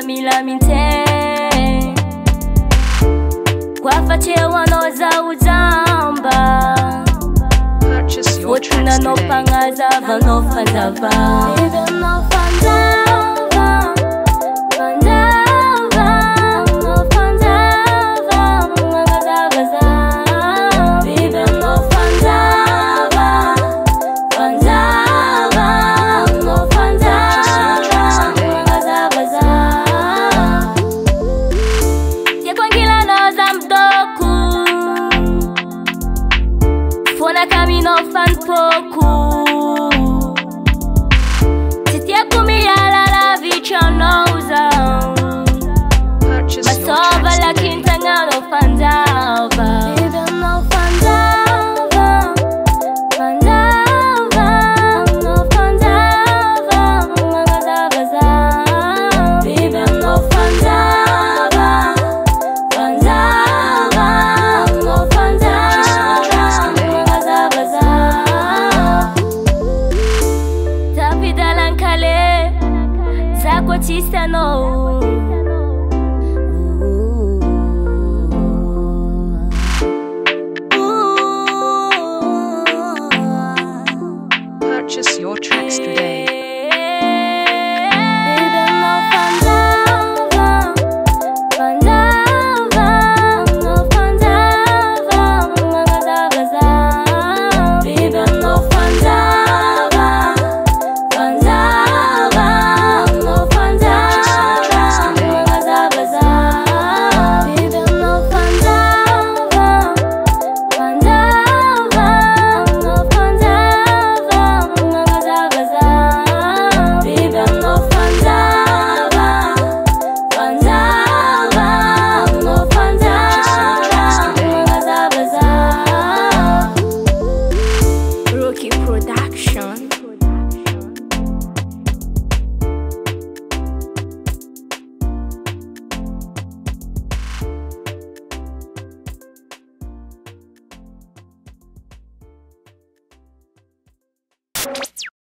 milaminte kwafachewa noza uzamba Wotuna no pangazava no fanjava Even no fanjava Fanjava no fanjava Mangazavaza Even no fanjava Fanjava no fanjava Mangazavaza Yekwangila no zamdoku Fona camino fan poco Titia kumiyala la vicha nouza Masova la kintanga no fanjava Even no fanjava Fanjava no fanjava Mangazavaza Even no fanjava Fanjava no fanjava Tapidalankale Zakwa tisano